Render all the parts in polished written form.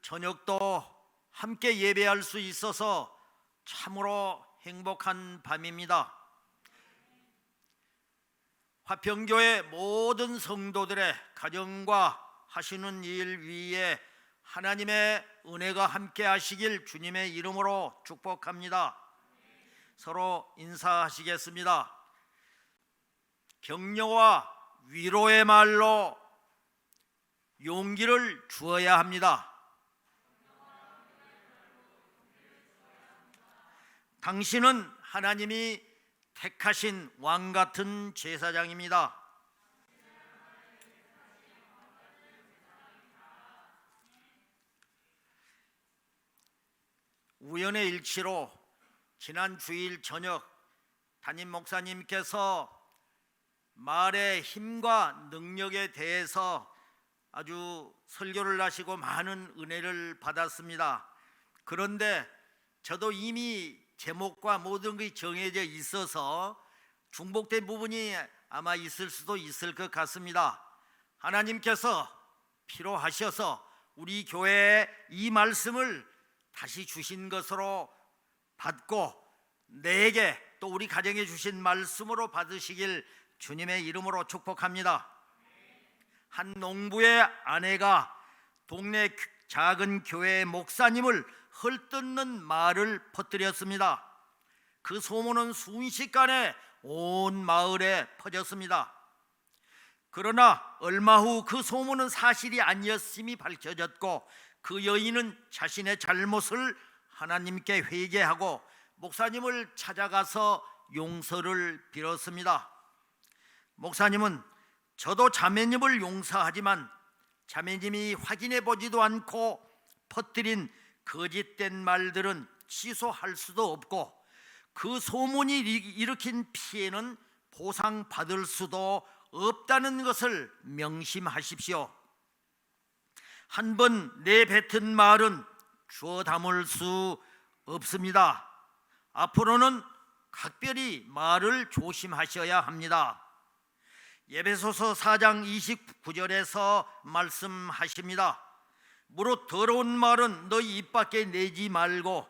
저녁도 함께 예배할 수 있어서 참으로 행복한 밤입니다. 화평교회 모든 성도들의 가정과 하시는 일 위에 하나님의 은혜가 함께 하시길 주님의 이름으로 축복합니다. 서로 인사하시겠습니다. 격려와 위로의 말로 용기를 주어야 합니다. 당신은 하나님이 택하신 왕 같은 제사장입니다. 우연의 일치로 지난 주일 저녁 담임 목사님께서 말의 힘과 능력에 대해서 아주 설교를 하시고 많은 은혜를 받았습니다. 그런데 저도 이미 제목과 모든 것이 정해져 있어서 중복된 부분이 아마 있을 수도 있을 것 같습니다. 하나님께서 필요하셔서 우리 교회에 이 말씀을 다시 주신 것으로 받고 내게 또 우리 가정에 주신 말씀으로 받으시길 주님의 이름으로 축복합니다. 한 농부의 아내가 동네 작은 교회의 목사님을 헐뜯는 말을 퍼뜨렸습니다. 그 소문은 순식간에 온 마을에 퍼졌습니다. 그러나 얼마 후 그 소문은 사실이 아니었음이 밝혀졌고 그 여인은 자신의 잘못을 하나님께 회개하고 목사님을 찾아가서 용서를 빌었습니다. 목사님은 저도 자매님을 용서하지만 자매님이 확인해 보지도 않고 퍼뜨린 거짓된 말들은 취소할 수도 없고 그 소문이 일으킨 피해는 보상받을 수도 없다는 것을 명심하십시오. 한 번 내뱉은 말은 주워 담을 수 없습니다. 앞으로는 각별히 말을 조심하셔야 합니다. 에베소서 4장 29절에서 말씀하십니다. 무릇 더러운 말은 너희 입 밖에 내지 말고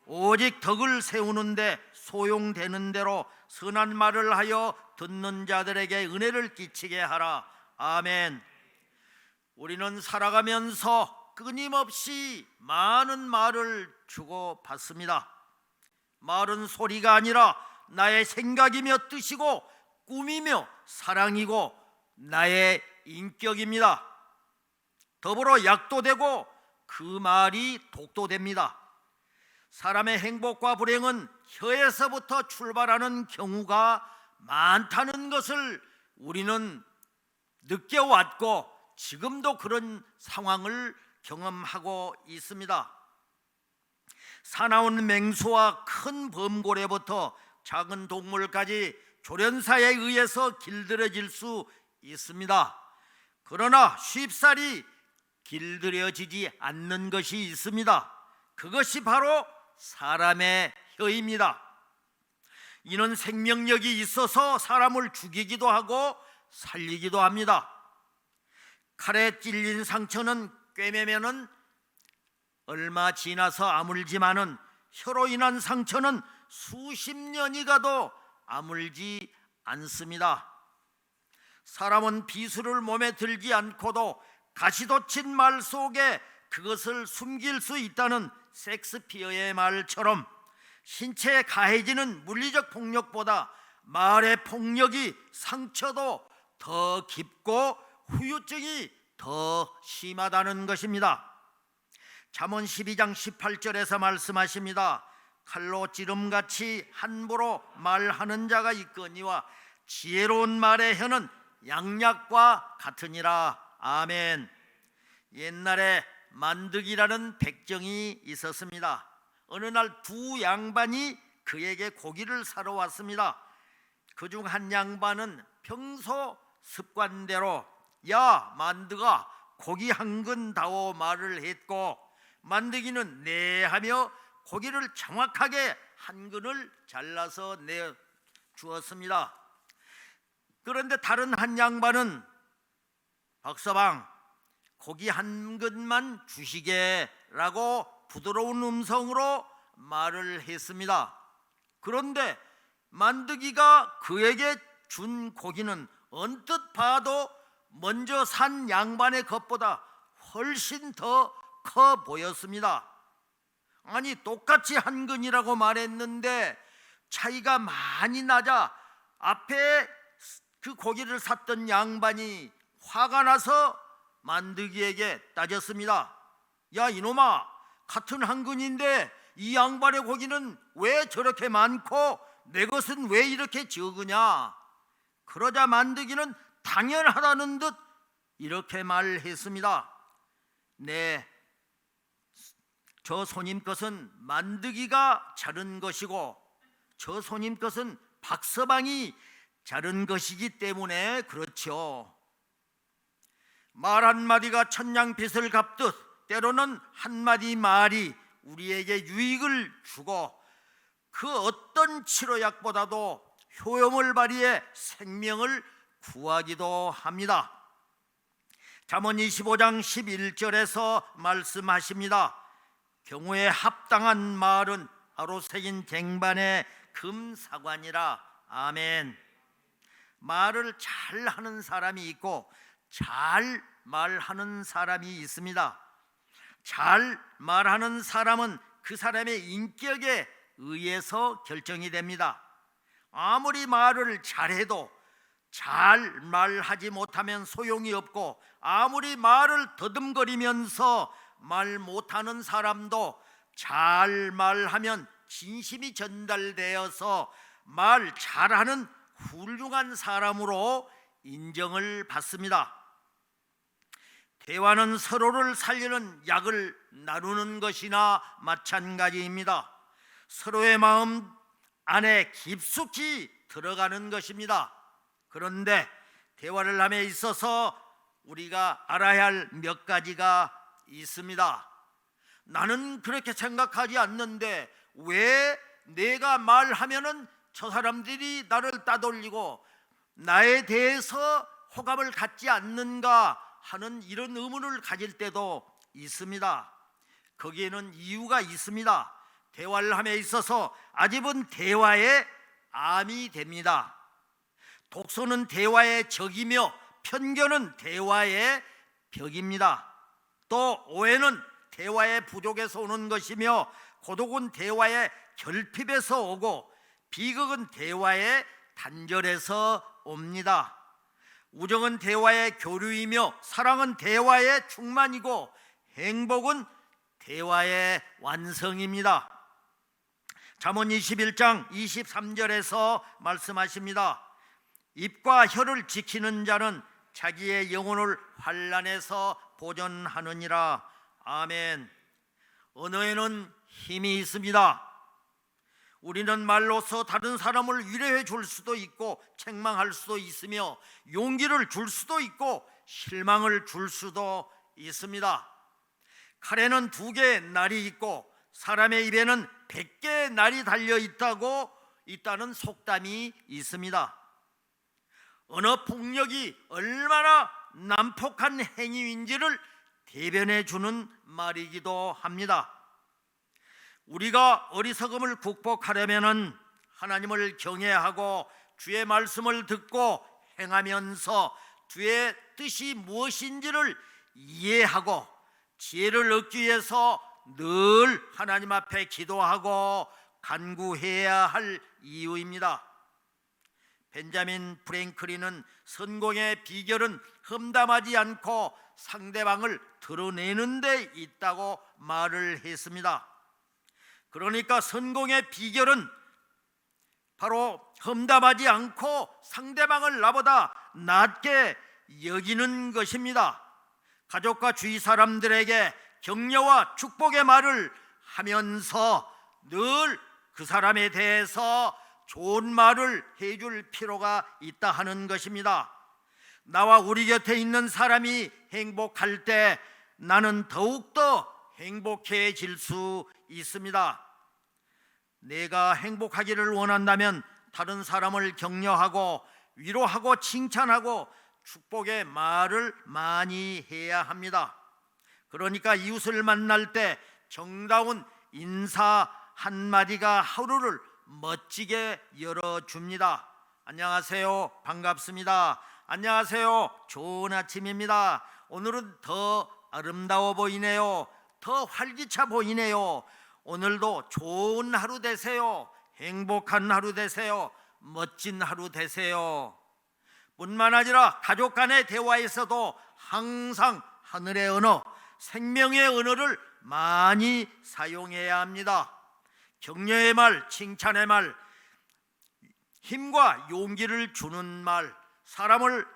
오직 덕을 세우는데 소용되는 대로 선한 말을 하여 듣는 자들에게 은혜를 끼치게 하라. 아멘. 우리는 살아가면서 끊임없이 많은 말을 주고받습니다. 말은 소리가 아니라 나의 생각이며 뜻이고 꿈이며 사랑이고 나의 인격입니다. 더불어 약도 되고 그 말이 독도 됩니다. 사람의 행복과 불행은 혀에서부터 출발하는 경우가 많다는 것을 우리는 느껴왔고 지금도 그런 상황을 경험하고 있습니다. 사나운 맹수와 큰 범고래부터 작은 동물까지 조련사에 의해서 길들여질 수 있습니다. 그러나 쉽사리 길들여지지 않는 것이 있습니다. 그것이 바로 사람의 혀입니다. 이는 생명력이 있어서 사람을 죽이기도 하고 살리기도 합니다. 칼에 찔린 상처는 꿰매면은 얼마 지나서 아물지만은 혀로 인한 상처는 수십 년이 가도 아물지 않습니다. 사람은 비수를 몸에 들지 않고도 가시돋친 말 속에 그것을 숨길 수 있다는 섹스피어의 말처럼 신체에 가해지는 물리적 폭력보다 말의 폭력이 상처도 더 깊고 후유증이 더 심하다는 것입니다. 잠언 12장 18절에서 말씀하십니다. 칼로 찌름같이 함부로 말하는 자가 있거니와 지혜로운 말의 혀는 양약과 같으니라. 아멘. 옛날에 만득이라는 백정이 있었습니다. 어느 날 두 양반이 그에게 고기를 사러 왔습니다. 그중 한 양반은 평소 습관대로 야 만드가 고기 한 근 다오 말을 했고 만드기는 네 하며 고기를 정확하게 한 근을 잘라서 내주었습니다. 그런데 다른 한 양반은 박서방 고기 한 근만 주시게라고 부드러운 음성으로 말을 했습니다. 그런데 만드기가 그에게 준 고기는 언뜻 봐도 먼저 산 양반의 것보다 훨씬 더 커 보였습니다. 아니, 똑같이 한 근이라고 말했는데 차이가 많이 나자 앞에 그 고기를 샀던 양반이 화가 나서 만드기에게 따졌습니다. 야, 이놈아, 같은 한 근인데 이 양반의 고기는 왜 저렇게 많고 내 것은 왜 이렇게 적으냐? 그러자 만드기는 당연하다는 듯 이렇게 말했습니다. 네, 저 손님 것은 만드기가 자른 것이고 저 손님 것은 박서방이 자른 것이기 때문에 그렇죠. 말 한마디가 천냥빚을 갚듯 때로는 한마디 말이 우리에게 유익을 주고 그 어떤 치료약보다도 효용을 발휘해 생명을 구하기도 합니다. 잠언 25장 11절에서 말씀하십니다. 경우에 합당한 말은 아로 새긴 쟁반의 금사관이라. 아멘. 말을 잘 하는 사람이 있고 잘 말하는 사람이 있습니다. 잘 말하는 사람은 그 사람의 인격에 의해서 결정이 됩니다. 아무리 말을 잘해도 잘 말하지 못하면 소용이 없고 아무리 말을 더듬거리면서 말 못하는 사람도 잘 말하면 진심이 전달되어서 말 잘하는 훌륭한 사람으로 인정을 받습니다. 대화는 서로를 살리는 약을 나누는 것이나 마찬가지입니다. 서로의 마음 안에 깊숙이 들어가는 것입니다. 그런데 대화를 함에 있어서 우리가 알아야 할 몇 가지가 있습니다. 나는 그렇게 생각하지 않는데 왜 내가 말하면은 저 사람들이 나를 따돌리고 나에 대해서 호감을 갖지 않는가 하는 이런 의문을 가질 때도 있습니다. 거기에는 이유가 있습니다. 대화를 함에 있어서 아집은 대화의 암이 됩니다. 독소는 대화의 적이며 편견은 대화의 벽입니다. 또 오해는 대화의 부족에서 오는 것이며 고독은 대화의 결핍에서 오고 비극은 대화의 단절에서 옵니다. 우정은 대화의 교류이며 사랑은 대화의 충만이고 행복은 대화의 완성입니다. 잠언 21장 23절에서 말씀하십니다. 입과 혀를 지키는 자는 자기의 영혼을 환난에서 보존하느니라. 아멘. 언어에는 힘이 있습니다. 우리는 말로서 다른 사람을 위로해 줄 수도 있고 책망할 수도 있으며 용기를 줄 수도 있고 실망을 줄 수도 있습니다. 칼에는 2개의 날이 있고 사람의 입에는 100개의 날이 달려 있다는 속담이 있습니다. 언어 폭력이 얼마나 난폭한 행위인지를 대변해 주는 말이기도 합니다. 우리가 어리석음을 극복하려면 하나님을 경외하고 주의 말씀을 듣고 행하면서 주의 뜻이 무엇인지를 이해하고 지혜를 얻기 위해서 늘 하나님 앞에 기도하고 간구해야 할 이유입니다. 벤자민 프랭클린은 성공의 비결은 험담하지 않고 상대방을 드러내는 데 있다고 말을 했습니다. 그러니까 성공의 비결은 바로 험담하지 않고 상대방을 나보다 낮게 여기는 것입니다. 가족과 주위 사람들에게 격려와 축복의 말을 하면서 늘 그 사람에 대해서 좋은 말을 해줄 필요가 있다 하는 것입니다. 나와 우리 곁에 있는 사람이 행복할 때 나는 더욱더 행복해질 수 있습니다. 내가 행복하기를 원한다면 다른 사람을 격려하고 위로하고 칭찬하고 축복의 말을 많이 해야 합니다. 그러니까 이웃을 만날 때 정다운 인사 한마디가 하루를 멋지게 열어줍니다. 안녕하세요, 반갑습니다. 안녕하세요, 좋은 아침입니다. 오늘은 더 아름다워 보이네요. 더 활기차 보이네요. 오늘도 좋은 하루 되세요. 행복한 하루 되세요. 멋진 하루 되세요. 뿐만 아니라 가족 간의 대화에서도 항상 하늘의 언어, 생명의 언어를 많이 사용해야 합니다. 격려의 말, 칭찬의 말, 힘과 용기를 주는 말, 사람을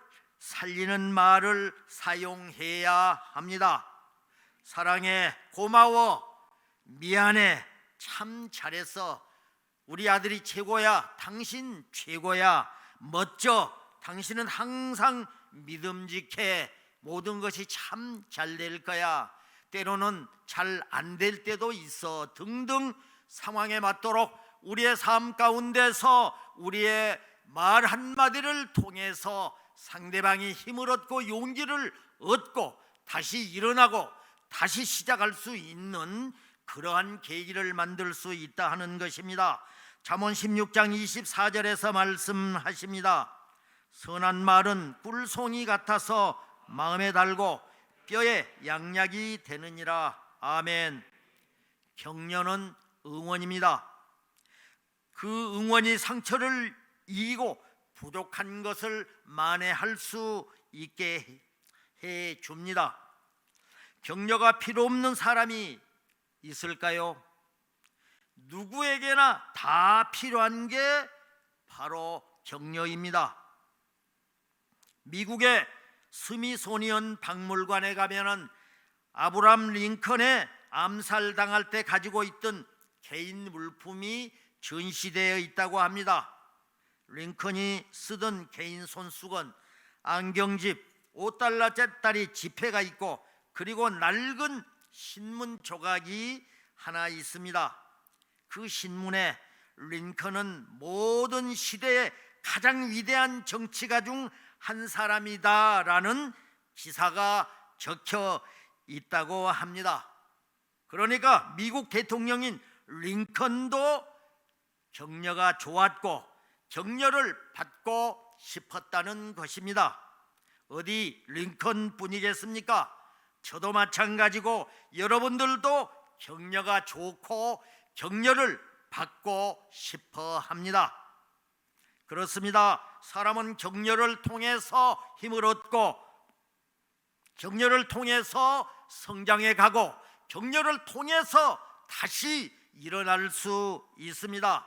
살리는 말을 사용해야 합니다. 사랑해, 고마워, 미안해, 참 잘했어, 우리 아들이 최고야, 당신 최고야, 멋져, 당신은 항상 믿음직해, 모든 것이 참 잘 될 거야, 때로는 잘 안 될 때도 있어 등등 상황에 맞도록 우리의 삶 가운데서 우리의 말 한마디를 통해서 상대방이 힘을 얻고 용기를 얻고 다시 일어나고 다시 시작할 수 있는 그러한 계기를 만들 수 있다 하는 것입니다. 잠언 16장 24절에서 말씀하십니다. 선한 말은 꿀송이 같아서 마음에 달고 뼈에 양약이 되느니라. 아멘. 격려는 응원입니다. 그 응원이 상처를 이기고 부족한 것을 만회할 수 있게 해 줍니다. 격려가 필요 없는 사람이 있을까요? 누구에게나 다 필요한 게 바로 격려입니다. 미국의 스미소니언 박물관에 가면은 아브라함 링컨의 암살당할 때 가지고 있던 개인 물품이 전시되어 있다고 합니다. 링컨이 쓰던 개인 손수건, 안경집, $5짜리 지폐가 있고 그리고 낡은 신문 조각이 하나 있습니다. 그 신문에 링컨은 모든 시대의 가장 위대한 정치가 중 한 사람이다라는 기사가 적혀 있다고 합니다. 그러니까 미국 대통령인 링컨도 격려가 좋았고 격려를 받고 싶었다는 것입니다. 어디 링컨뿐이겠습니까? 저도 마찬가지고 여러분들도 격려가 좋고 격려를 받고 싶어 합니다. 그렇습니다. 사람은 격려를 통해서 힘을 얻고 격려를 통해서 성장해 가고 격려를 통해서 다시 일어날 수 있습니다.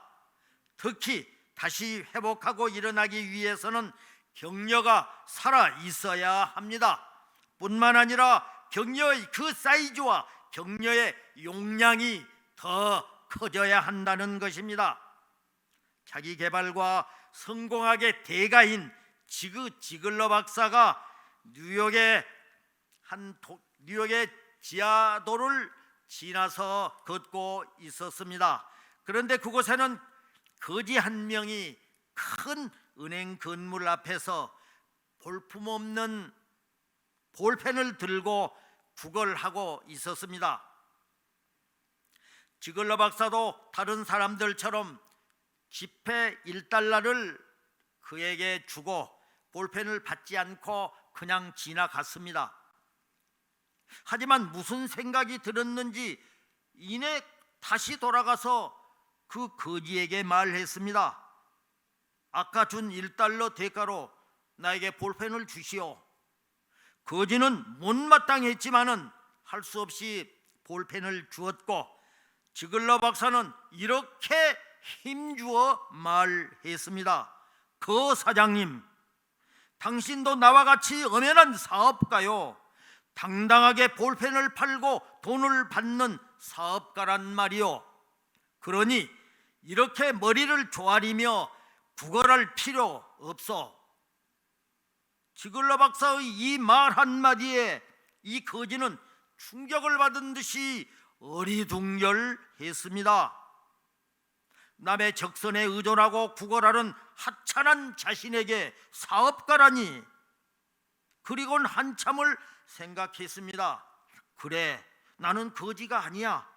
특히 다시 회복하고 일어나기 위해서는 격려가 살아 있어야 합니다. 뿐만 아니라 격려의 그 사이즈와 격려의 용량이 더 커져야 한다는 것입니다. 자기 개발과 성공학의 대가인 지글러 박사가 뉴욕의 지하도를 지나서 걷고 있었습니다. 그런데 그곳에는 거지 한 명이 큰 은행 건물 앞에서 볼품없는 볼펜을 들고 구걸하고 있었습니다. 지글러 박사도 다른 사람들처럼 지폐 $1를 그에게 주고 볼펜을 받지 않고 그냥 지나갔습니다. 하지만 무슨 생각이 들었는지 이내 다시 돌아가서 그 거지에게 말했습니다. 아까 준 $1 대가로 나에게 볼펜을 주시오. 거지는 못마땅했지만은 할 수 없이 볼펜을 주었고 지글러 박사는 이렇게 힘주어 말했습니다. 그 사장님, 당신도 나와 같이 엄연한 사업가요. 당당하게 볼펜을 팔고 돈을 받는 사업가란 말이요. 그러니 이렇게 머리를 조아리며 구걸할 필요 없어. 지글러 박사의 이 말 한마디에 이 거지는 충격을 받은 듯이 어리둥절했습니다. 남의 적선에 의존하고 구걸하는 하찮은 자신에게 사업가라니, 그리곤 한참을 생각했습니다. 그래, 나는 거지가 아니야.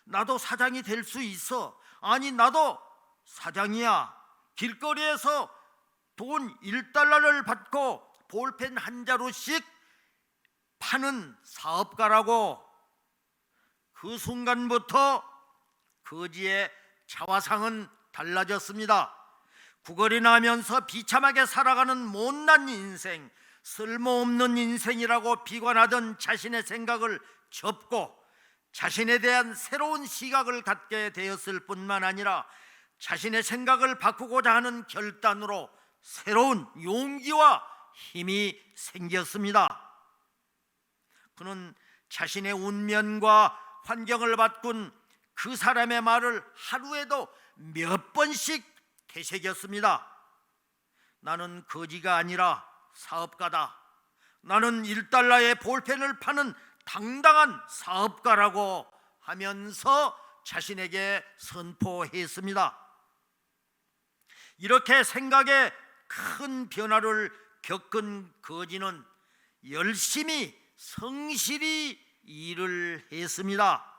나도 사장이 될 수 있어. 아니, 나도 사장이야. 길거리에서 돈 1달러를 받고 볼펜 한 자루씩 파는 사업가라고. 그 순간부터 거지의 자화상은 달라졌습니다. 구걸이나 하면서 비참하게 살아가는 못난 인생, 쓸모없는 인생이라고 비관하던 자신의 생각을 접고 자신에 대한 새로운 시각을 갖게 되었을 뿐만 아니라 자신의 생각을 바꾸고자 하는 결단으로 새로운 용기와 힘이 생겼습니다. 그는 자신의 운명과 환경을 바꾼 그 사람의 말을 하루에도 몇 번씩 되새겼습니다. 나는 거지가 아니라 사업가다. 나는 1달러의 볼펜을 파는 당당한 사업가라고 하면서 자신에게 선포했습니다. 이렇게 생각에 큰 변화를 겪은 거지는 열심히 성실히 일을 했습니다.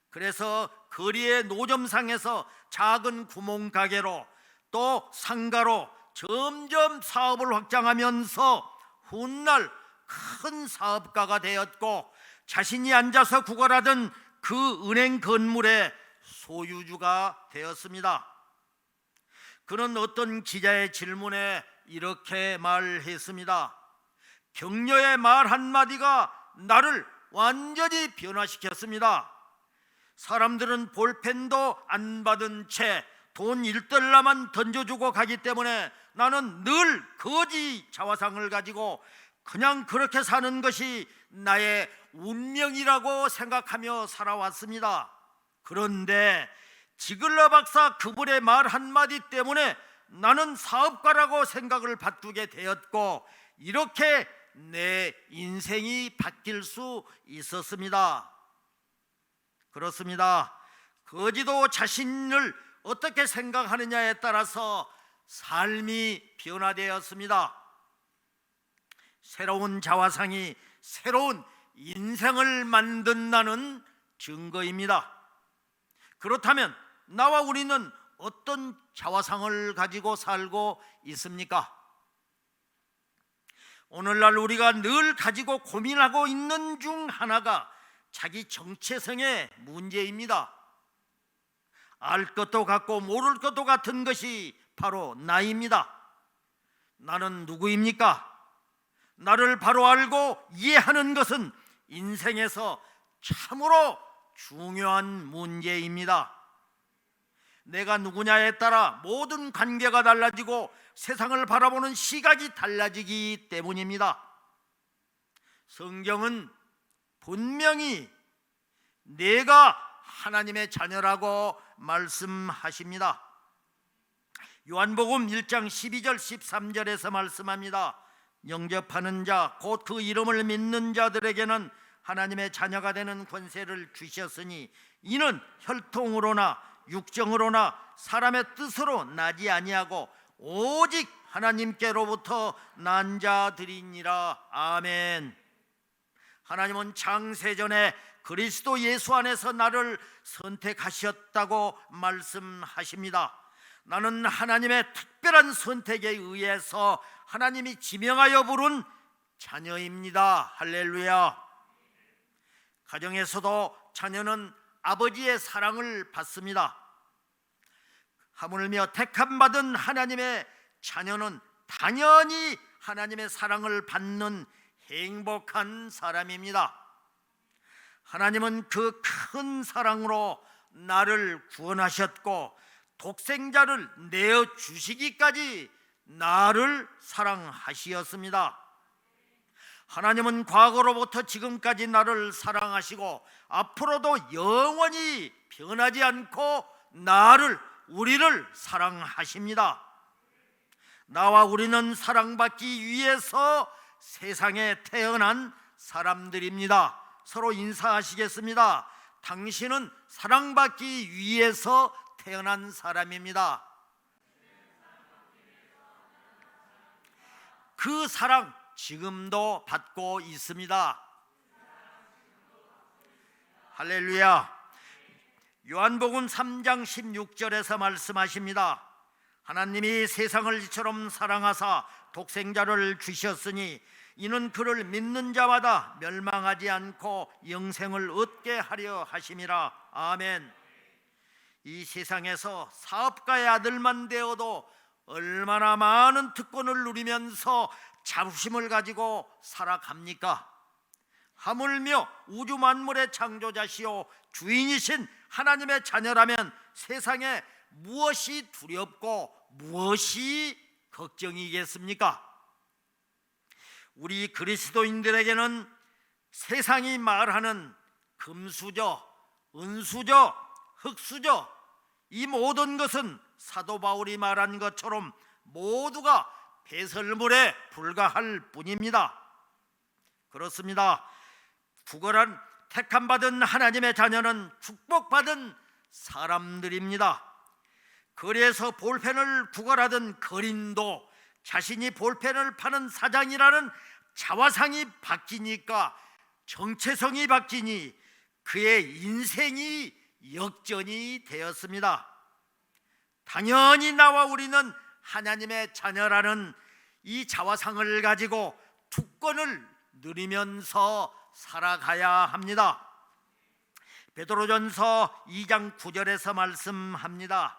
그래서 거리의 노점상에서 작은 구멍가게로 또 상가로 점점 사업을 확장하면서 훗날 큰 사업가가 되었고, 자신이 앉아서 구걸하던 그 은행 건물의 소유주가 되었습니다. 그는 어떤 기자의 질문에 이렇게 말했습니다. 격려의 말 한마디가 나를 완전히 변화시켰습니다. 사람들은 볼펜도 안 받은 채 돈 1달러만 던져주고 가기 때문에 나는 늘 거지 자화상을 가지고 그냥 그렇게 사는 것이 나의 운명이라고 생각하며 살아왔습니다. 그런데 지글러 박사 그분의 말 한마디 때문에 나는 사업가라고 생각을 바꾸게 되었고, 이렇게 내 인생이 바뀔 수 있었습니다. 그렇습니다. 거지도 자신을 어떻게 생각하느냐에 따라서 삶이 변화되었습니다. 새로운 자화상이 새로운 인생을 만든다는 증거입니다. 그렇다면 나와 우리는 어떤 자화상을 가지고 살고 있습니까? 오늘날 우리가 늘 가지고 고민하고 있는 중 하나가 자기 정체성의 문제입니다. 알 것도 같고 모를 것도 같은 것이 바로 나입니다. 나는 누구입니까? 나를 바로 알고 이해하는 것은 인생에서 참으로 중요한 문제입니다. 내가 누구냐에 따라 모든 관계가 달라지고 세상을 바라보는 시각이 달라지기 때문입니다. 성경은 분명히 내가 하나님의 자녀라고 말씀하십니다. 요한복음 1장 12절 13절에서 말씀합니다. 영접하는 자 곧 그 이름을 믿는 자들에게는 하나님의 자녀가 되는 권세를 주셨으니 이는 혈통으로나 육정으로나 사람의 뜻으로 나지 아니하고 오직 하나님께로부터 난 자들이니라. 아멘. 하나님은 창세전에 그리스도 예수 안에서 나를 선택하셨다고 말씀하십니다. 나는 하나님의 특별한 선택에 의해서 하나님이 지명하여 부른 자녀입니다. 할렐루야. 가정에서도 자녀는 아버지의 사랑을 받습니다. 하물며 택함받은 하나님의 자녀는 당연히 하나님의 사랑을 받는 행복한 사람입니다. 하나님은 그 큰 사랑으로 나를 구원하셨고 독생자를 내어 주시기까지 나를 사랑하시었습니다. 하나님은 과거로부터 지금까지 나를 사랑하시고 앞으로도 영원히 변하지 않고 우리를 사랑하십니다. 나와 우리는 사랑받기 위해서 세상에 태어난 사람들입니다. 서로 인사하시겠습니다. 당신은 사랑받기 위해서 태어난 사람입니다. 그 사랑 지금도 받고 있습니다. 할렐루야. 요한복음 3장 16절에서 말씀하십니다. 하나님이 세상을 이처럼 사랑하사 독생자를 주셨으니 이는 그를 믿는 자마다 멸망하지 않고 영생을 얻게 하려 하심이라. 아멘. 이 세상에서 사업가의 아들만 되어도 얼마나 많은 특권을 누리면서 자부심을 가지고 살아갑니까? 하물며 우주 만물의 창조자시오 주인이신 하나님의 자녀라면 세상에 무엇이 두렵고 무엇이 걱정이겠습니까? 우리 그리스도인들에게는 세상이 말하는 금수저, 은수저, 흙수저, 이 모든 것은 사도 바울이 말한 것처럼 모두가 배설물에 불과할 뿐입니다. 그렇습니다. 구걸한 택함받은 하나님의 자녀는 축복받은 사람들입니다. 거리에서 볼펜을 구걸하던 거린도 자신이 볼펜을 파는 사장이라는 자화상이 바뀌니까 정체성이 바뀌니 그의 인생이 역전이 되었습니다. 당연히 나와 우리는 하나님의 자녀라는 이 자화상을 가지고 주권을 누리면서 살아가야 합니다. 베드로전서 2장 9절에서 말씀합니다.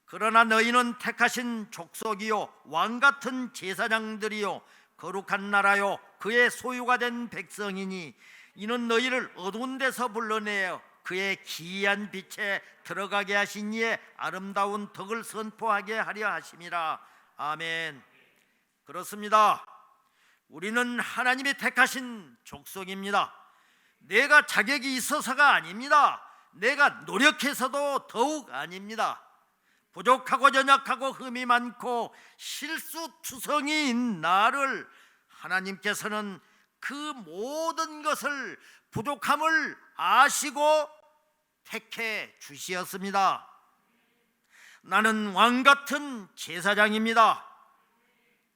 그러나 너희는 택하신 족속이요 왕같은 제사장들이요 거룩한 나라요 그의 소유가 된 백성이니 이는 너희를 어두운 데서 불러내어 그의 기이한 빛에 들어가게 하신 이의 아름다운 덕을 선포하게 하려 하심이라. 아멘. 그렇습니다. 우리는 하나님이 택하신 족속입니다. 내가 자격이 있어서가 아닙니다. 내가 노력해서도 더욱 아닙니다. 부족하고 연약하고 흠이 많고 실수투성이인 나를 하나님께서는 그 모든 것을 부족함을 아시고 택해 주시었습니다. 나는 왕같은 제사장입니다.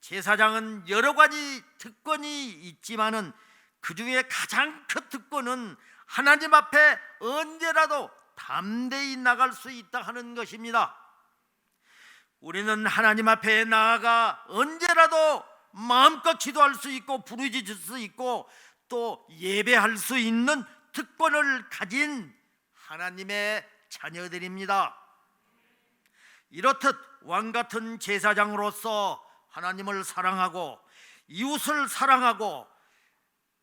제사장은 여러 가지 특권이 있지만은 그 중에 가장 큰 특권은 하나님 앞에 언제라도 담대히 나갈 수 있다 하는 것입니다. 우리는 하나님 앞에 나아가 언제라도 마음껏 기도할 수 있고 부르짖을 수 있고 또 예배할 수 있는 특권을 가진 하나님의 자녀들입니다. 이렇듯 왕같은 제사장으로서 하나님을 사랑하고 이웃을 사랑하고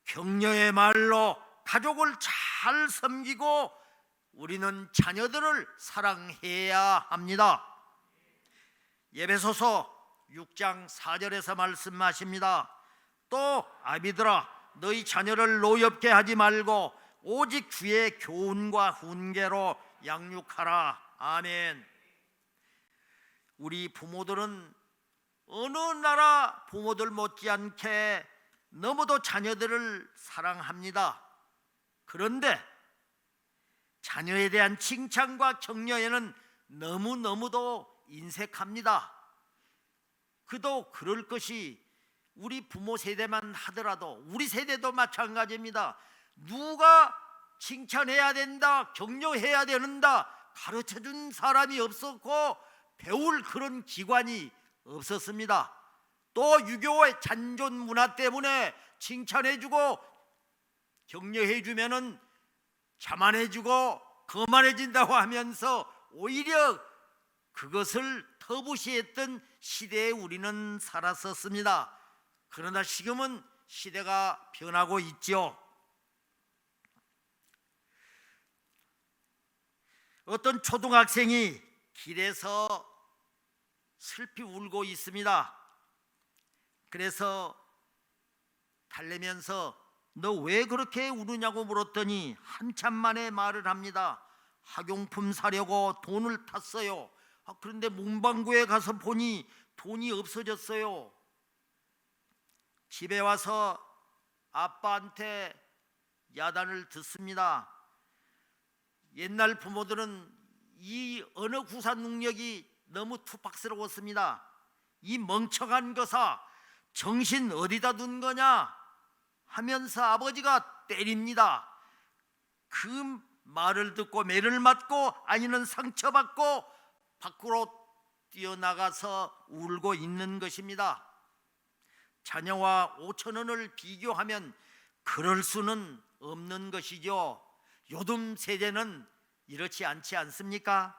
격려의 말로 가족을 잘 섬기고 우리는 자녀들을 사랑해야 합니다. 에베소서 6장 4절에서 말씀하십니다. 또 아비들아 너희 자녀를 노엽게 하지 말고 오직 주의 교훈과 훈계로 양육하라. 아멘. 우리 부모들은 어느 나라 부모들 못지않게 너무도 자녀들을 사랑합니다. 그런데 자녀에 대한 칭찬과 격려에는 너무너무도 인색합니다. 그도 그럴 것이 우리 부모 세대만 하더라도 우리 세대도 마찬가지입니다. 누가 칭찬해야 된다, 격려해야 된다 가르쳐준 사람이 없었고 배울 그런 기관이 없었습니다. 또 유교의 잔존 문화 때문에 칭찬해주고 격려해주면은 자만해지고 거만해진다고 하면서 오히려 그것을 터부시했던 시대에 우리는 살았었습니다. 그러나 지금은 시대가 변하고 있죠. 어떤 초등학생이 길에서 슬피 울고 있습니다. 그래서 달래면서 너 왜 그렇게 우느냐고 물었더니 한참 만에 말을 합니다. 학용품 사려고 돈을 탔어요. 그런데 문방구에 가서 보니 돈이 없어졌어요. 집에 와서 아빠한테 야단을 듣습니다. 옛날 부모들은 이 언어 구사 능력이 너무 투박스러웠습니다. 이 멍청한 것아 정신 어디다 둔 거냐 하면서 아버지가 때립니다. 그 말을 듣고 매를 맞고 아이는 상처받고 밖으로 뛰어나가서 울고 있는 것입니다. 자녀와 5천 원을 비교하면 그럴 수는 없는 것이죠. 요즘 세대는 이렇지 않지 않습니까?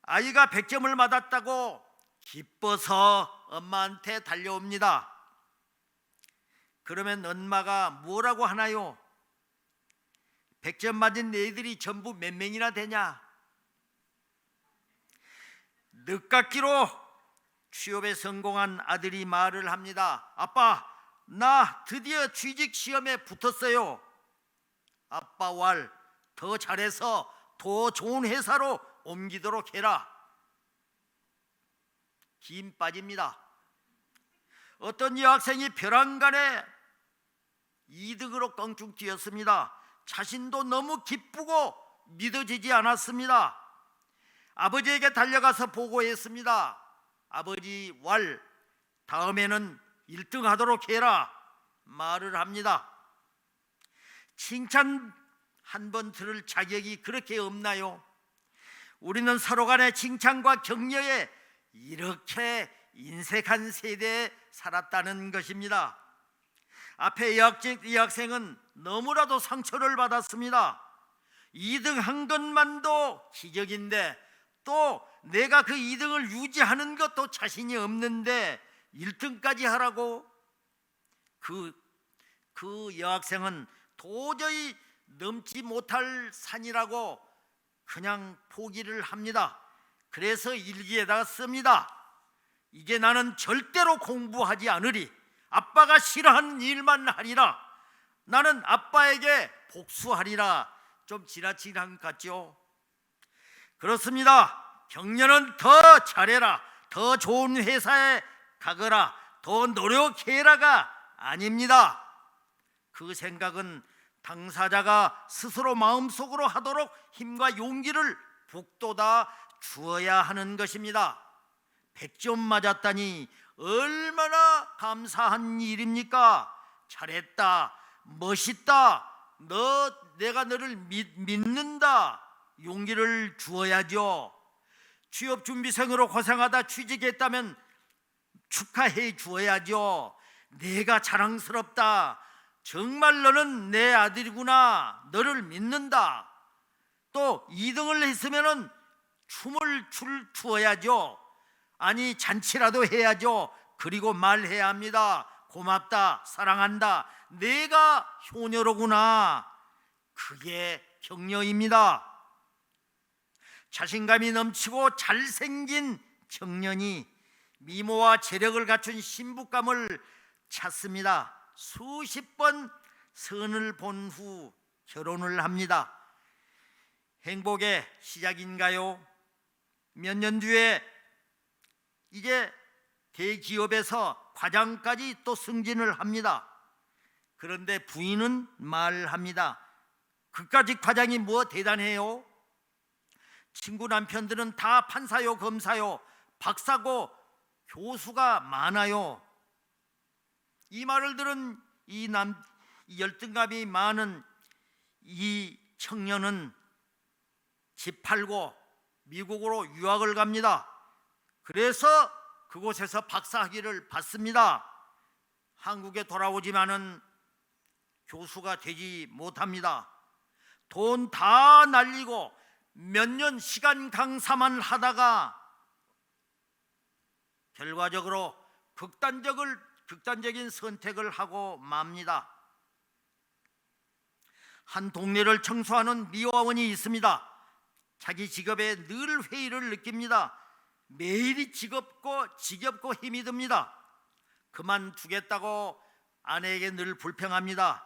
아이가 100점을 맞았다고 기뻐서 엄마한테 달려옵니다. 그러면 엄마가 뭐라고 하나요? 100점 맞은 애들이 전부 몇 명이나 되냐? 늦깎이로 취업에 성공한 아들이 말을 합니다. 아빠, 나 드디어 취직 시험에 붙었어요. 아빠 왈, 더 잘해서 더 좋은 회사로 옮기도록 해라. 김 빠집니다. 어떤 여학생이 벼랑간에 2등으로 껑충 뛰었습니다. 자신도 너무 기쁘고 믿어지지 않았습니다. 아버지에게 달려가서 보고했습니다. 아버지 왈, 다음에는 1등 하도록 해라 말을 합니다. 칭찬 한 번 들을 자격이 그렇게 없나요? 우리는 서로 간의 칭찬과 격려에 이렇게 인색한 세대에 살았다는 것입니다. 앞에 이 학생은 너무나도 상처를 받았습니다. 2등 한 것만도 기적인데 또 내가 그 2등을 유지하는 것도 자신이 없는데 1등까지 하라고? 그 여학생은 도저히 넘지 못할 산이라고 그냥 포기를 합니다. 그래서 일기에다가 씁니다. 이제 나는 절대로 공부하지 않으리. 아빠가 싫어하는 일만 하리라. 나는 아빠에게 복수하리라. 좀 지나치는 것 같죠? 그렇습니다. 격려는 더 잘해라, 더 좋은 회사에 가거라, 더 노력해라가 아닙니다. 그 생각은 당사자가 스스로 마음속으로 하도록 힘과 용기를 북돋아 주어야 하는 것입니다. 100점 맞았다니 얼마나 감사한 일입니까? 잘했다, 멋있다, 내가 너를 믿는다, 용기를 주어야죠. 취업준비생으로 고생하다 취직했다면 축하해 주어야죠. 내가 자랑스럽다, 정말 너는 내 아들이구나, 너를 믿는다. 또 2등을 했으면 춤을 추어야죠. 아니 잔치라도 해야죠. 그리고 말해야 합니다. 고맙다, 사랑한다, 내가 효녀로구나. 그게 격려입니다. 자신감이 넘치고 잘생긴 청년이 미모와 재력을 갖춘 신부감을 찾습니다. 수십 번 선을 본 후 결혼을 합니다. 행복의 시작인가요? 몇 년 뒤에 이제 대기업에서 과장까지 또 승진을 합니다. 그런데 부인은 말합니다. 그까짓 과장이 뭐 대단해요? 친구 남편들은 다 판사요, 검사요, 박사고 교수가 많아요. 이 말을 들은 이 열등감이 많은 이 청년은 집 팔고 미국으로 유학을 갑니다. 그래서 그곳에서 박사학위를 받습니다. 한국에 돌아오지만은 교수가 되지 못합니다. 돈 다 날리고 몇 년 시간 강사만 하다가 결과적으로 극단적인 선택을 하고 맙니다. 한 동네를 청소하는 미화원이 있습니다. 자기 직업에 늘 회의를 느낍니다. 매일이 지겹고 힘이 듭니다. 그만두겠다고 아내에게 늘 불평합니다.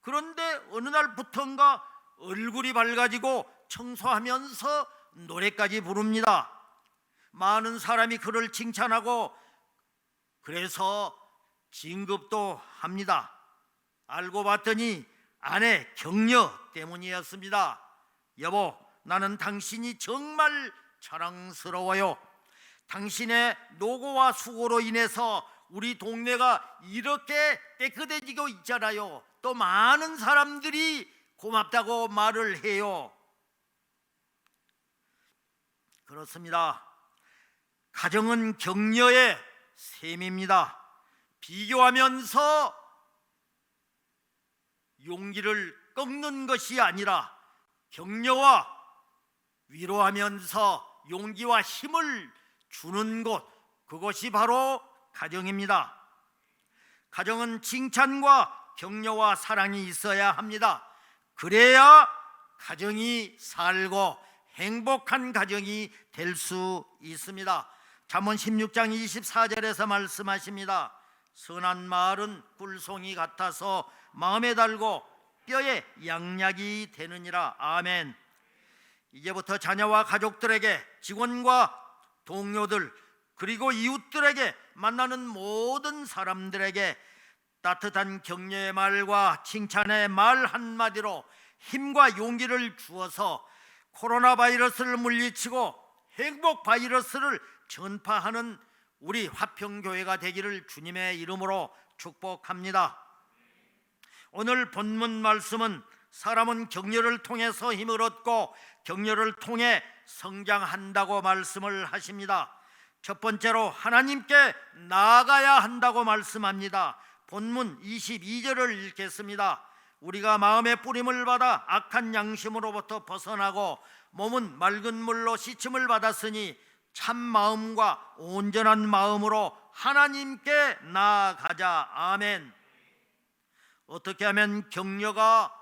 그런데 어느 날부턴가 얼굴이 밝아지고 청소하면서 노래까지 부릅니다. 많은 사람이 그를 칭찬하고 그래서 진급도 합니다. 알고 봤더니 아내 격려 때문이었습니다. 여보, 나는 당신이 정말 자랑스러워요. 당신의 노고와 수고로 인해서 우리 동네가 이렇게 깨끗해지고 있잖아요. 또 많은 사람들이 고맙다고 말을 해요. 그렇습니다. 가정은 격려의 셈입니다. 비교하면서 용기를 꺾는 것이 아니라 격려와 위로하면서 용기와 힘을 주는 곳, 그것이 바로 가정입니다. 가정은 칭찬과 격려와 사랑이 있어야 합니다. 그래야 가정이 살고 행복한 가정이 될 수 있습니다. 잠언 16장 24절에서 말씀하십니다. 선한 말은 꿀송이 같아서 마음에 달고 뼈에 양약이 되느니라. 아멘. 이제부터 자녀와 가족들에게, 직원과 동료들, 그리고 이웃들에게, 만나는 모든 사람들에게 따뜻한 격려의 말과 칭찬의 말 한마디로 힘과 용기를 주어서 코로나 바이러스를 물리치고 행복 바이러스를 전파하는 우리 화평교회가 되기를 주님의 이름으로 축복합니다. 오늘 본문 말씀은 사람은 격려를 통해서 힘을 얻고 격려를 통해 성장한다고 말씀을 하십니다. 첫 번째로 하나님께 나아가야 한다고 말씀합니다. 본문 22절을 읽겠습니다. 우리가 마음의 뿌림을 받아 악한 양심으로부터 벗어나고 몸은 맑은 물로 씻음을 받았으니 참 마음과 온전한 마음으로 하나님께 나아가자. 아멘. 어떻게 하면 격려가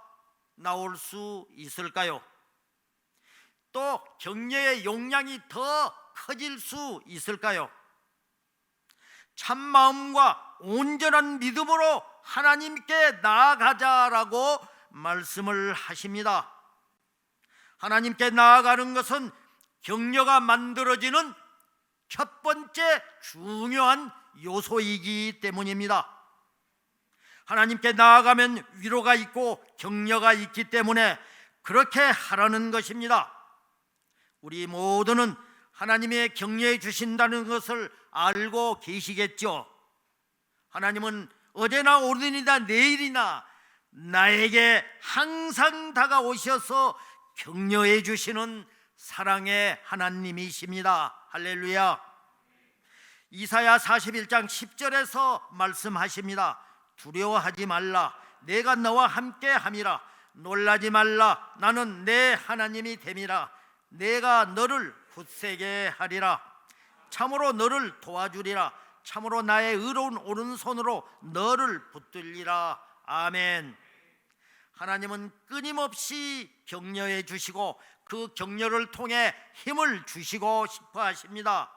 나올 수 있을까요? 또 격려의 용량이 더 커질 수 있을까요? 참 마음과 온전한 믿음으로 하나님께 나아가자라고 말씀을 하십니다. 하나님께 나아가는 것은 격려가 만들어지는 첫 번째 중요한 요소이기 때문입니다. 하나님께 나아가면 위로가 있고 격려가 있기 때문에 그렇게 하라는 것입니다. 우리 모두는 하나님의 격려해 주신다는 것을 알고 계시겠죠. 하나님은 어제나 오늘이나 내일이나 나에게 항상 다가오셔서 격려해 주시는 사랑의 하나님이십니다. 할렐루야. 이사야 41장 10절에서 말씀하십니다. 두려워하지 말라, 내가 너와 함께 함이라. 놀라지 말라, 나는 내 하나님이 됨이라. 내가 너를 굳세게 하리라. 참으로 너를 도와주리라. 참으로 나의 의로운 오른손으로 너를 붙들리라. 아멘. 하나님은 끊임없이 격려해 주시고 그 격려를 통해 힘을 주시고 싶어 하십니다.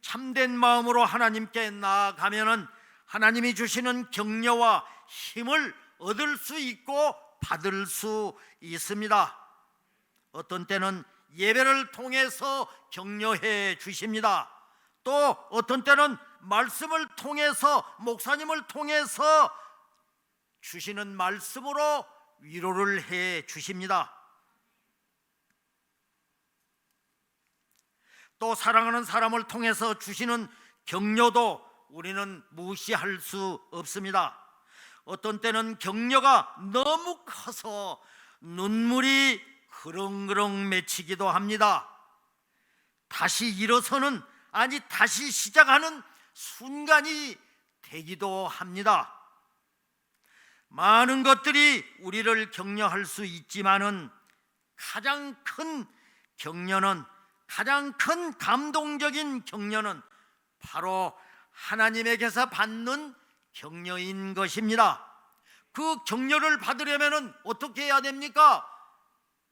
참된 마음으로 하나님께 나아가면은 하나님이 주시는 격려와 힘을 얻을 수 있고 받을 수 있습니다. 어떤 때는 예배를 통해서 격려해 주십니다. 또 어떤 때는 말씀을 통해서, 목사님을 통해서 주시는 말씀으로 위로를 해 주십니다. 또 사랑하는 사람을 통해서 주시는 격려도 우리는 무시할 수 없습니다. 어떤 때는 격려가 너무 커서 눈물이 그렁그렁 맺히기도 합니다. 다시 일어서는, 아니 다시 시작하는 순간이 되기도 합니다. 많은 것들이 우리를 격려할 수 있지만은 가장 큰 격려는, 가장 큰 감동적인 격려는 바로 하나님에게서 받는 격려인 것입니다. 그 격려를 받으려면 어떻게 해야 됩니까?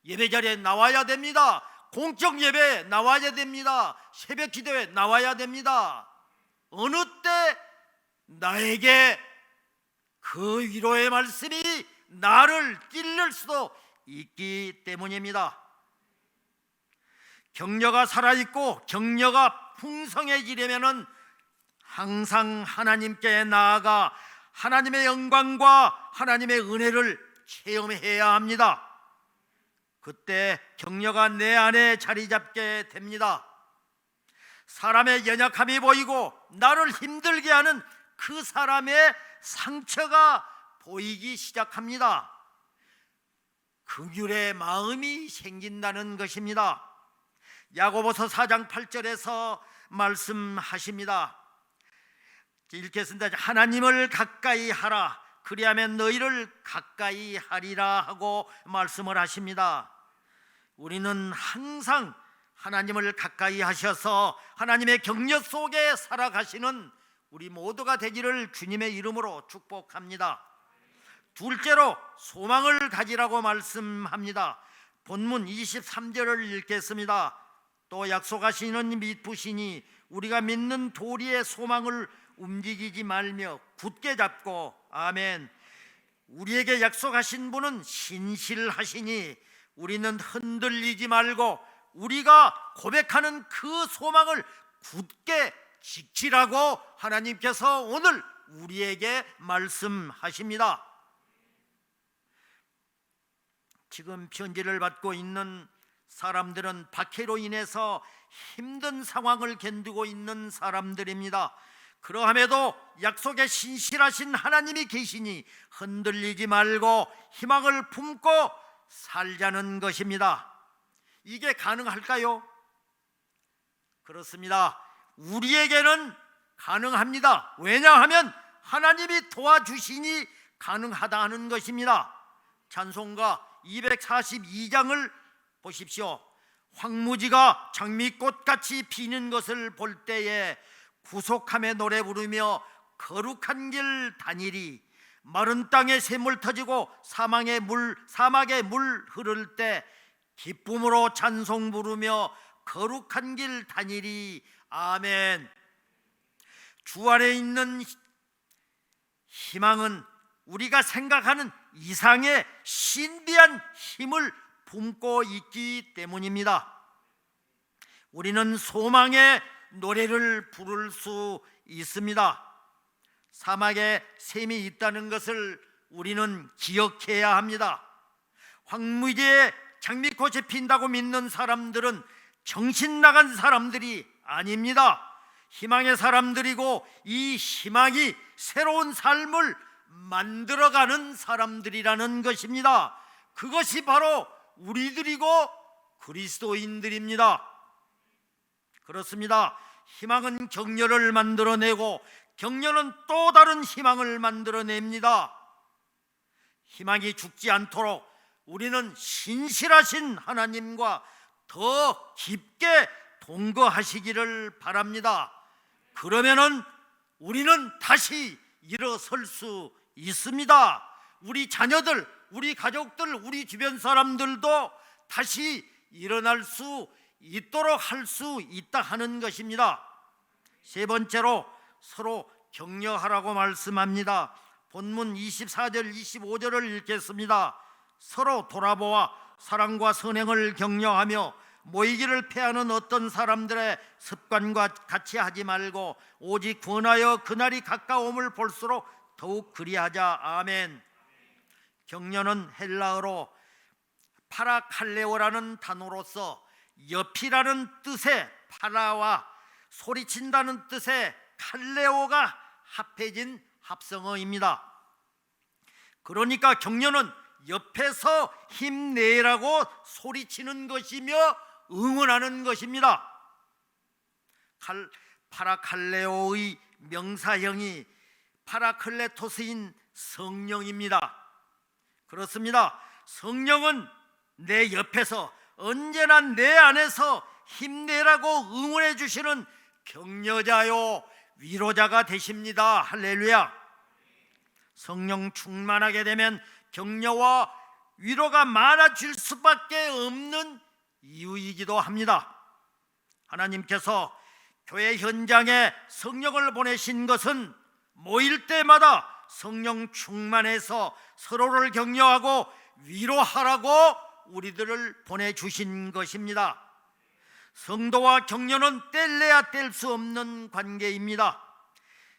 예배자리에 나와야 됩니다. 공적 예배에 나와야 됩니다. 새벽 기도에 나와야 됩니다. 어느 때 나에게 그 위로의 말씀이 나를 찔릴 수도 있기 때문입니다. 격려가 살아있고 격려가 풍성해지려면 항상 하나님께 나아가 하나님의 영광과 하나님의 은혜를 체험해야 합니다. 그때 격려가 내 안에 자리 잡게 됩니다. 사람의 연약함이 보이고 나를 힘들게 하는 그 사람의 상처가 보이기 시작합니다. 긍휼의 마음이 생긴다는 것입니다. 야고보서 4장 8절에서 말씀하십니다. 읽겠습니다. 하나님을 가까이 하라, 그리하면 너희를 가까이 하리라 하고 말씀을 하십니다. 우리는 항상 하나님을 가까이 하셔서 하나님의 격려 속에 살아가시는 우리 모두가 되기를 주님의 이름으로 축복합니다. 둘째로 소망을 가지라고 말씀합니다. 본문 23절을 읽겠습니다. 또 약속하시는 믿으시니 우리가 믿는 도리의 소망을 움직이지 말며 굳게 잡고, 아멘. 우리에게 약속하신 분은 신실하시니 우리는 흔들리지 말고 우리가 고백하는 그 소망을 굳게 지키라고 하나님께서 오늘 우리에게 말씀하십니다. 지금 편지를 받고 있는 사람들은 박해로 인해서 힘든 상황을 견디고 있는 사람들입니다. 그러함에도 약속에 신실하신 하나님이 계시니 흔들리지 말고 희망을 품고 살자는 것입니다. 이게 가능할까요? 그렇습니다. 우리에게는 가능합니다. 왜냐하면 하나님이 도와주시니 가능하다 하는 것입니다. 찬송가 242장을 보십시오. 황무지가 장미꽃같이 피는 것을 볼 때에 구속함에 노래 부르며 거룩한 길 다니리. 마른 땅에 샘물 터지고 사막에 물 흐를 때 기쁨으로 찬송 부르며 거룩한 길 다니리. 아멘. 주 안에 있는 희망은 우리가 생각하는 이상의 신비한 힘을 품고 있기 때문입니다. 우리는 소망의 노래를 부를 수 있습니다. 사막에 샘이 있다는 것을 우리는 기억해야 합니다. 황무지에 장미꽃이 핀다고 믿는 사람들은 정신 나간 사람들이 아닙니다. 희망의 사람들이고 이 희망이 새로운 삶을 만들어가는 사람들이라는 것입니다. 그것이 바로 우리들이고 그리스도인들입니다. 그렇습니다. 희망은 격려를 만들어내고 격려는 또 다른 희망을 만들어냅니다. 희망이 죽지 않도록 우리는 신실하신 하나님과 더 깊게 동거하시기를 바랍니다. 그러면은 우리는 다시 일어설 수 있습니다. 우리 자녀들, 우리 가족들, 우리 주변 사람들도 다시 일어날 수 있도록 할 수 있다 하는 것입니다. 세 번째로 서로 격려하라고 말씀합니다. 본문 24절 25절을 읽겠습니다. 서로 돌아보아 사랑과 선행을 격려하며 모이기를 패하는 어떤 사람들의 습관과 같이 하지 말고 오직 권하여 그날이 가까움을 볼수록 더욱 그리하자. 아멘. 격려는 헬라어로 파라칼레오라는 단어로서 옆이라는 뜻의 파라와 소리친다는 뜻의 칼레오가 합해진 합성어입니다. 그러니까 격려는 옆에서 힘내라고 소리치는 것이며 응원하는 것입니다. 파라칼레오의 명사형이 파라클레토스인 성령입니다. 그렇습니다. 성령은 내 옆에서 언제나 내 안에서 힘내라고 응원해 주시는 격려자요 위로자가 되십니다. 할렐루야. 성령 충만하게 되면 격려와 위로가 많아질 수밖에 없는 이유이기도 합니다. 하나님께서 교회 현장에 성령을 보내신 것은 모일 때마다 성령 충만해서 서로를 격려하고 위로하라고 우리들을 보내주신 것입니다. 성도와 격려는 뗄래야 뗄 수 없는 관계입니다.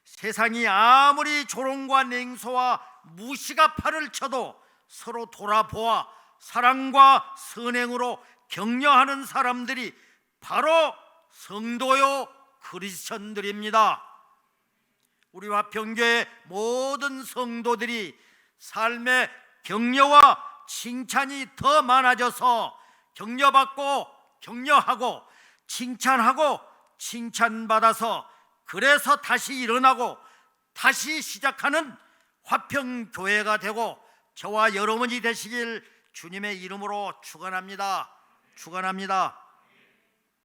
세상이 아무리 조롱과 냉소와 무시가 팔을 쳐도 서로 돌아보아 사랑과 선행으로 격려하는 사람들이 바로 성도요 크리스천들입니다. 우리 화평교회 모든 성도들이 삶의 격려와 칭찬이 더 많아져서 격려받고 격려하고 칭찬하고 칭찬받아서 그래서 다시 일어나고 다시 시작하는 화평교회가 되고 저와 여러분이 되시길 주님의 이름으로 축원합니다. 축원합니다.